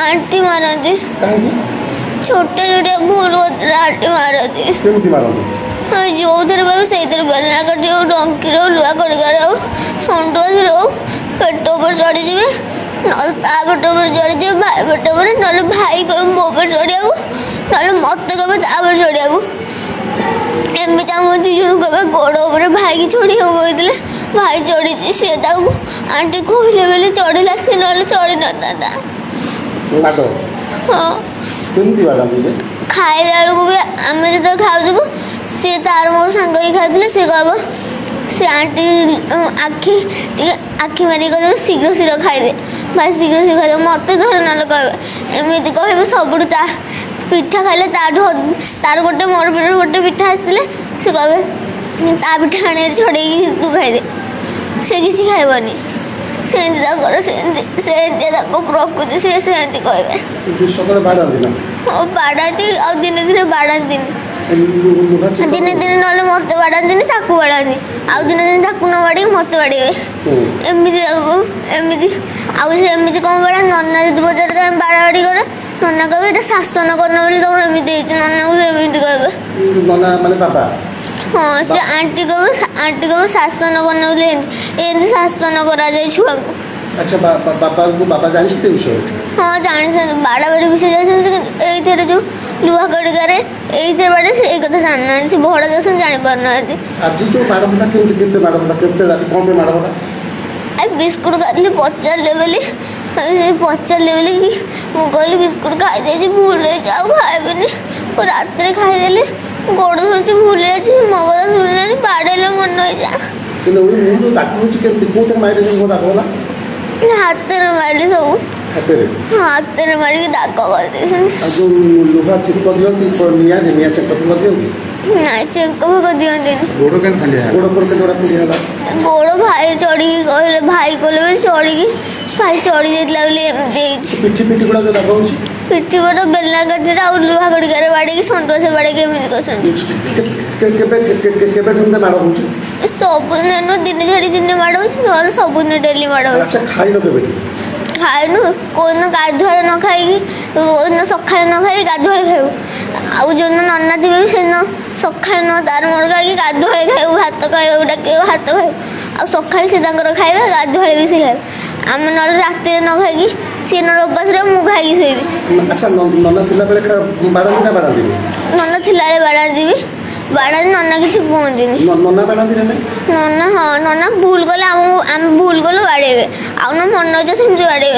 Aunty मारती कहीं छोटे छोटे भूल होते आंटी मारती केमती मारती जो उधर भाई से इधर बेलना कर जो डंकी रो लुआ कड़कर रो संडो रो पेट पर चढ़ी जाए ना ता पेट पर चढ़ी जाए भाई पेट पर ना भाई कह मो पर चढ़िया ना मत कहे ता पर चढ़िया एमती आम दी जन कहे गोड़ पर भाई की चढ़ी कहते भाई चढ़ी सी आंटी कहले बेले चढ़ला सी ना चढ़ी न हाँ खाइला बेलू भी आम जो खाऊ सी तार मोर सांग ही खाते सी कह सी आंटी आखि आखि मारिक कह शीघ्र शीघ्र खाईदे भाई शीघ्र शीघ्र खाई मत धर ना कहे एमती कह सब पिठा खाइले तार गोटे मोर पेट गोटे पिठा आसते से कहे ता पिठा आने छड़े तू खाईदे से किसी खाइबनी से प्रकृति से कहे बाड़ाती आ दिने दिने बाड़ाती दिने दिने ना मत बाड़ाती बाड़ाती आउ दिने दिने न बाड़ी मत बाड़े एमती एमती आमती कौन बाड़ा नना जो बजार बाड़ा बाड़ी कले नना कहे शासन करना तुम एमती नना को एमती कहे हाँ से आंटी कह शासन करना एमती शासन करा छुआ को अच्छा बाबा को बाबा जानते विषय हाँ जानी बाड़ा बाड़ी विषय जानते ये जो लुहा कड़कारे ये बाड़े से कथा जानना से भड़ा दर्शन जानी पारना आज जो मारमला केते मारमला केते रात कोन पे मारमला आई बिस्कुट खाली पचारे बोली पचारे बोली कि मु कहली बिस्कुट खाई दे भूल जाऊ खाइबनी रात खाईदे गोड़ धरती भूल जाए मो कथा शुणिलानी बाड़े मन हाथ मारे सब हाथ मारिक दाग कर ना चेकअप कर दिखती गोड़ भाई चढ़ी कहले भाई कहले चढ़ी भाई चढ़ी जाता पिठी पट बेलना काटे आ लुहा कड़कार बाड़े संडुआ से बाड़े केमी सबुदिन दिन छाड़ी दिन माड़ ना सबुदिन डेली माड़ खाइनु कौन गाधुआ न खाई कौन सका न खाई गाधुआ खाऊ आउ जो नना थे से सका न तार मोर खाई गाधुआ खाऊ भात खाऊ डाक भात खाऊ आ सका से खाइबा गाधुआ भी से खाए आम ना रात न खाई सी न उपास मुझे खाई शोबी नना थिला बाड़ाती भी बाड़ा नना किसी कहती नना हाँ नना भूल कले आम भूल कले बाड़े आउ न मन अच्छे सेमती बाड़े।